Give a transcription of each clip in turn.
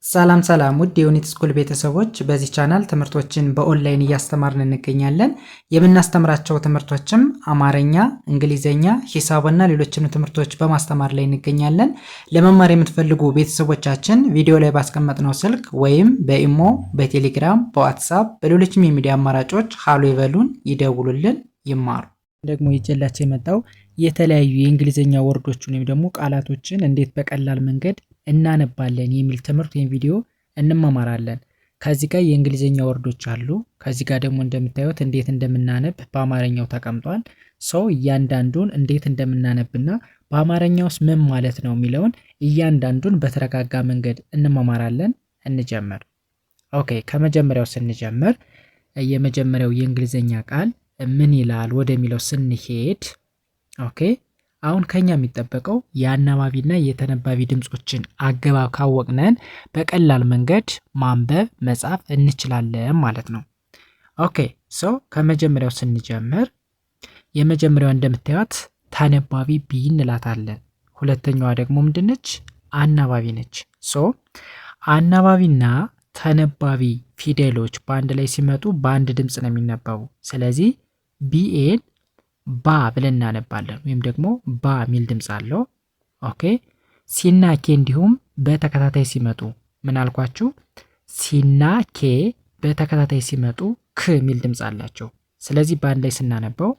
ሰላም ሰላም ውድ የዩኒት ስኩል ቤተሰቦች፣ በዚህ ቻናል ትምህርቶችን በኦንላይን እያስተማርን እንገኛለን። የምናስተምራቸው ትምህርቶችም አማርኛ፣ እንግሊዘኛ፣ ሂሳብና ሌሎችንም ትምህርቶች በማስተማር ላይ እንገኛለን። ለመማር የምትፈልጉ ቤተሰቦቻችን ቪዲዮ ላይ ባስቀመጥነው ስልክ ወይም በኢሞ፣ በቴሌግራም፣ በዋትሳፕ በሌሎችም የሚዲያ አማራጮች ሃሎ ይበሉን፣ ይደውሉልን፣ ይማሩ። ደግሞ ይዤላችሁ የመጣው የተለያዩ የእንግሊዘኛ ወርዶችን ወይም ደግሞ ቃላቶችን እንዴት በቀላል መንገድ እናነባለን የሚል ትምህርት ወይም ቪዲዮ እንማማራለን። ከዚህ ጋር የእንግሊዘኛ ወርዶች አሉ። ከዚህ ጋር ደግሞ እንደምታዩት እንዴት እንደምናነብ በአማርኛው ተቀምጧል። ሰው እያንዳንዱን እንዴት እንደምናነብና በአማርኛውስ ምን ማለት ነው የሚለውን እያንዳንዱን በተረጋጋ መንገድ እንማማራለን። እንጀምር። ኦኬ፣ ከመጀመሪያው ስንጀምር የመጀመሪያው የእንግሊዘኛ ቃል ምን ይላል ወደሚለው ስንሄድ፣ ኦኬ አሁን ከኛ የሚጠበቀው የአናባቢና የተነባቢ ድምጾችን አገባብ ካወቅነን በቀላል መንገድ ማንበብ መጻፍ እንችላለን ማለት ነው። ኦኬ ሶ ከመጀመሪያው ስንጀምር የመጀመሪያዋ እንደምታዩት ተነባቢ ቢ እንላታለን። ሁለተኛዋ ደግሞ ምንድነች? አናባቢ ነች። ሶ አናባቢና ተነባቢ ፊደሎች በአንድ ላይ ሲመጡ በአንድ ድምጽ ነው የሚነበቡ። ስለዚህ ቢኤን ባ ብለን እናነባለን፣ ወይም ደግሞ ባ የሚል ድምጽ አለው። ኦኬ ሲና ኬ እንዲሁም በተከታታይ ሲመጡ ምን አልኳችሁ? ሲና ኬ በተከታታይ ሲመጡ ክ የሚል ድምጽ አላቸው። ስለዚህ በአንድ ላይ ስናነበው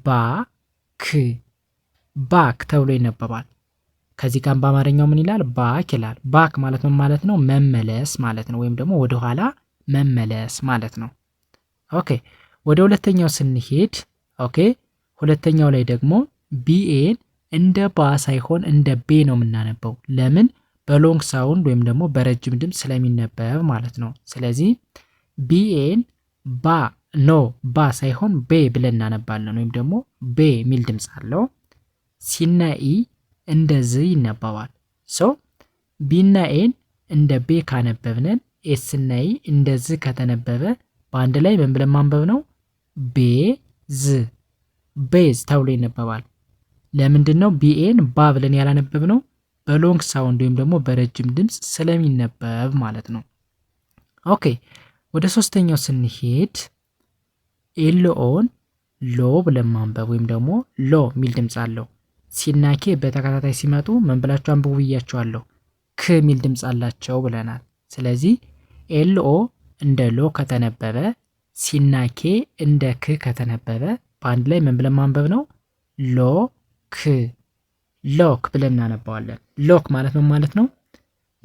ባ ክ ባክ ተብሎ ይነበባል። ከዚህ ጋር በአማርኛው ምን ይላል? ባክ ይላል። ባክ ማለት ምን ማለት ነው? መመለስ ማለት ነው፣ ወይም ደግሞ ወደኋላ መመለስ ማለት ነው። ኦኬ ወደ ሁለተኛው ስንሄድ ኦኬ ሁለተኛው ላይ ደግሞ ቢኤን እንደ ባ ሳይሆን እንደ ቤ ነው የምናነበው። ለምን? በሎንግ ሳውንድ ወይም ደግሞ በረጅም ድምፅ ስለሚነበብ ማለት ነው። ስለዚህ ቢኤን ባ ኖ ባ ሳይሆን ቤ ብለን እናነባለን፣ ወይም ደግሞ ቤ የሚል ድምፅ አለው። ሲና ኢ እንደዚህ ይነበባል። ሶ ቢና ኤን እንደ ቤ ካነበብነን ኤስና ኢ እንደዚህ ከተነበበ በአንድ ላይ ምን ብለን ማንበብ ነው? ቤዝ ቤዝ ተብሎ ይነበባል። ለምንድን ነው ቢኤን ባ ብለን ያላነበብነው? በሎንግ ሳውንድ ወይም ደግሞ በረጅም ድምፅ ስለሚነበብ ማለት ነው። ኦኬ ወደ ሶስተኛው ስንሄድ ኤልኦን ሎ ብለን ማንበብ ወይም ደግሞ ሎ የሚል ድምፅ አለው። ሲናኬ በተከታታይ ሲመጡ ምን ብላችሁ አንብቡ ብያችኋለሁ? ክ የሚል ድምፅ አላቸው ብለናል። ስለዚህ ኤልኦ እንደ ሎ ከተነበበ ሲናኬ እንደ ክ ከተነበበ በአንድ ላይ ምን ብለን ማንበብ ነው? ሎ ክ ሎክ ብለን እናነባዋለን። ሎክ ማለት ምን ማለት ነው?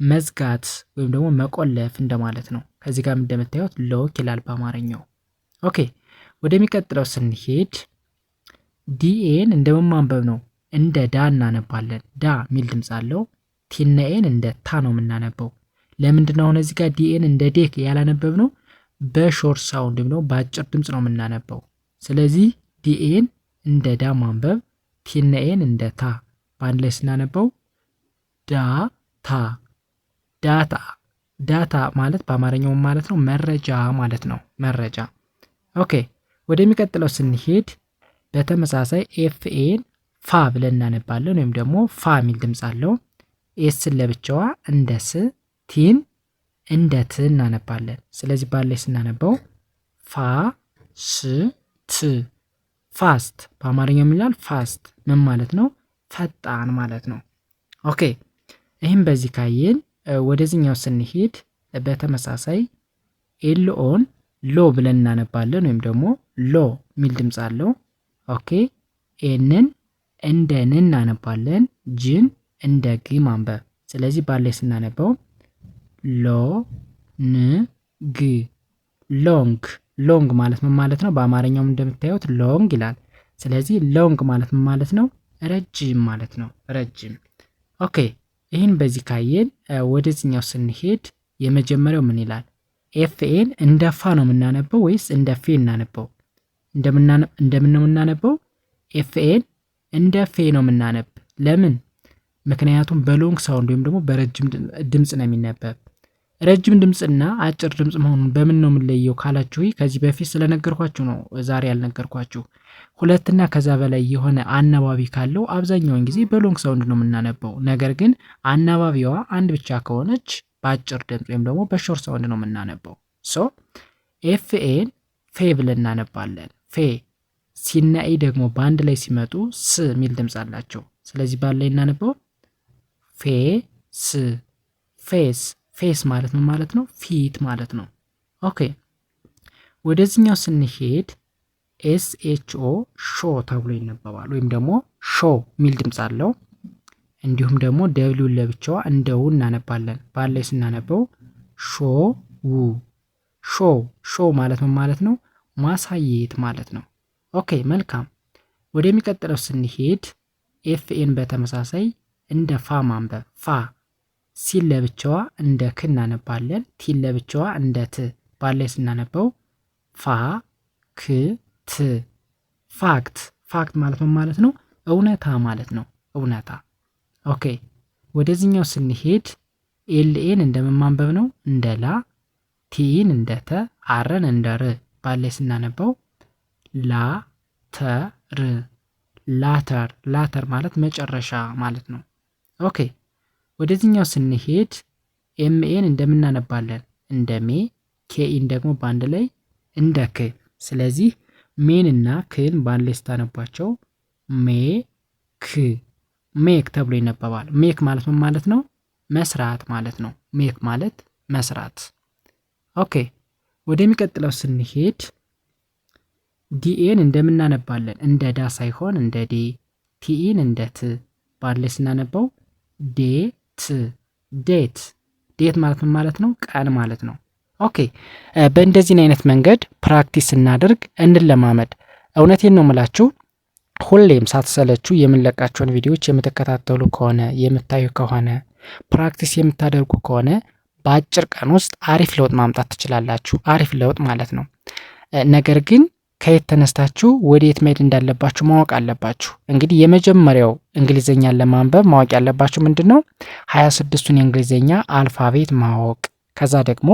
መዝጋት ወይም ደግሞ መቆለፍ እንደማለት ነው። ከዚህ ጋር እንደምታዩት ሎክ ይላል በአማርኛው። ኦኬ ወደሚቀጥለው ስንሄድ ዲኤን እንደምን ማንበብ ነው? እንደ ዳ እናነባለን። ዳ የሚል ድምፅ አለው። ቲናኤን እንደ ታ ነው የምናነበው። ለምንድን ነው አሁን እዚህ ጋር ዲኤን እንደ ዴክ ያላነበብ ነው? በሾርት ሳውንድ ወይም ደግሞ በአጭር ድምፅ ነው የምናነበው። ስለዚህ ዲኤን እንደ ዳ ማንበብ፣ ቲናኤን እንደ ታ በአንድ ላይ ስናነበው ዳታ ዳታ ዳታ ማለት በአማርኛው ማለት ነው መረጃ ማለት ነው። መረጃ። ኦኬ ወደሚቀጥለው ስንሄድ በተመሳሳይ ኤፍኤን ፋ ብለን እናነባለን፣ ወይም ደግሞ ፋ የሚል ድምፅ አለው። ኤስን ለብቻዋ እንደ ስ፣ ቲን እንደ ት እናነባለን። ስለዚህ በአንድ ላይ ስናነበው ፋ ስ ት ፋስት በአማርኛ ምን ይላል? ፋስት ምን ማለት ነው? ፈጣን ማለት ነው። ኦኬ ይህም በዚህ ካየን ወደዚህኛው ስንሄድ በተመሳሳይ ኤልኦን ሎ ብለን እናነባለን፣ ወይም ደግሞ ሎ የሚል ድምፅ አለው። ኦኬ ኤንን እንደ ን እናነባለን፣ ጅን እንደ ግ ማንበብ። ስለዚህ ባላይ ስናነበው ሎ ን ግ ሎንግ ሎንግ ማለት ምን ማለት ነው? በአማርኛውም እንደምታዩት ሎንግ ይላል። ስለዚህ ሎንግ ማለት ምን ማለት ነው? ረጅም ማለት ነው። ረጅም። ኦኬ ይህን በዚህ ካየን ወደዚህኛው ስንሄድ የመጀመሪያው ምን ይላል? ኤፍኤን እንደ ፋ ነው የምናነበው ወይስ እንደ ፌ እናነበው? እንደምን ነው የምናነበው? ኤፍኤን እንደ ፌ ነው የምናነብ። ለምን? ምክንያቱም በሎንግ ሳውንድ ወይም ደግሞ በረጅም ድምፅ ነው የሚነበብ። ረጅም ድምፅና አጭር ድምፅ መሆኑን በምን ነው የምንለየው ካላችሁ ከዚህ በፊት ስለነገርኳችሁ ነው ዛሬ ያልነገርኳችሁ። ሁለትና ከዛ በላይ የሆነ አናባቢ ካለው አብዛኛውን ጊዜ በሎንግ ሳውንድ ነው የምናነበው። ነገር ግን አናባቢዋ አንድ ብቻ ከሆነች በአጭር ድምፅ ወይም ደግሞ በሾርት ሳውንድ ነው የምናነበው። ሶ ኤፍኤን ፌ ብለን እናነባለን። ፌ ሲና ኤ ደግሞ በአንድ ላይ ሲመጡ ስ የሚል ድምፅ አላቸው። ስለዚህ በአንድ ላይ እናነበው ፌ ስ ፌስ። ፌስ ማለት ምን ማለት ነው? ፊት ማለት ነው። ኦኬ ወደዚህኛው ስንሄድ ኤስኤችኦ ሾ ተብሎ ይነበባል፣ ወይም ደግሞ ሾ የሚል ድምፅ አለው። እንዲሁም ደግሞ ደብሊውን ለብቻዋ እንደ ው እናነባለን። በአንድ ላይ ስናነበው ሾ ው። ሾ ማለት ምን ማለት ነው? ማሳየት ማለት ነው። ኦኬ መልካም። ወደሚቀጥለው ስንሄድ ኤፍኤን በተመሳሳይ እንደ ፋ ማንበብ። ፋ ሲን ለብቻዋ እንደ ክ እናነባለን። ቲን ለብቻዋ እንደ ት። በአንድ ላይ ስናነበው ፋ ክ ት። ፋክት። ፋክት ማለት ምን ማለት ነው? እውነታ ማለት ነው። እውነታ። ኦኬ ወደዚህኛው ስንሄድ ኤልኤን እንደምንማንበብ ነው? እንደ ላ። ቲን እንደ ተ። አርን እንደ ር። በአንድ ላይ ስናነበው ላ ተ ር። ላተር። ላተር ማለት መጨረሻ ማለት ነው። ኦኬ ወደዚህኛው ስንሄድ ኤምኤን እንደምናነባለን? እንደ ሜ። ኬኢን ደግሞ በአንድ ላይ እንደ ክ። ስለዚህ ሜን እና ክን በአንድ ላይ ስታነቧቸው ሜ ክ። ሜክ ተብሎ ይነበባል። ሜክ ማለት ምን ማለት ነው? መስራት ማለት ነው። ሜክ ማለት መስራት። ኦኬ ወደሚቀጥለው ስንሄድ ዲኤን እንደምናነባለን? እንደ ዳ ሳይሆን እንደ ዴ። ቲኢን እንደ ት። በአንድ ላይ ስናነበው ዴት። ዴት። ዴት ማለት ምን ማለት ነው? ቀን ማለት ነው። ኦኬ በእንደዚህን አይነት መንገድ ፕራክቲስ እናድርግ፣ እንለማመድ። እውነቴን ነው የምላችሁ፣ ሁሌም ሳትሰለችሁ የምንለቃቸውን ቪዲዮዎች የምትከታተሉ ከሆነ የምታዩ ከሆነ ፕራክቲስ የምታደርጉ ከሆነ በአጭር ቀን ውስጥ አሪፍ ለውጥ ማምጣት ትችላላችሁ። አሪፍ ለውጥ ማለት ነው። ነገር ግን ከየት ተነስታችሁ ወዴት መሄድ እንዳለባችሁ ማወቅ አለባችሁ። እንግዲህ የመጀመሪያው እንግሊዘኛን ለማንበብ ማወቅ ያለባችሁ ምንድን ነው? 26ቱን የእንግሊዘኛ አልፋቤት ማወቅ። ከዛ ደግሞ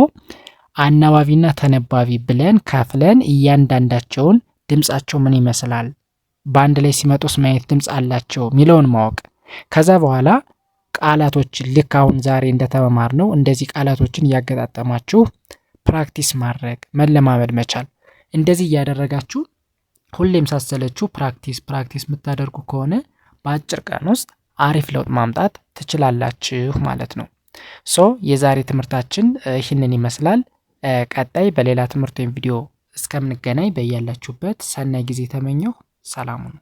አናባቢና ተነባቢ ብለን ከፍለን እያንዳንዳቸውን ድምጻቸው ምን ይመስላል፣ በአንድ ላይ ሲመጡስ ምን አይነት ድምፅ አላቸው የሚለውን ማወቅ። ከዛ በኋላ ቃላቶችን ልክ አሁን ዛሬ እንደተማማር ነው እንደዚህ ቃላቶችን እያገጣጠማችሁ ፕራክቲስ ማድረግ መለማመድ መቻል። እንደዚህ እያደረጋችሁ ሁሌም ሳሰለችሁ ፕራክቲስ የምታደርጉ ከሆነ በአጭር ቀን ውስጥ አሪፍ ለውጥ ማምጣት ትችላላችሁ ማለት ነው። ሶ የዛሬ ትምህርታችን ይህንን ይመስላል። ቀጣይ በሌላ ትምህርት ወይም ቪዲዮ እስከምንገናኝ በያላችሁበት ሰናይ ጊዜ ተመኘሁ። ሰላም ሁኑ።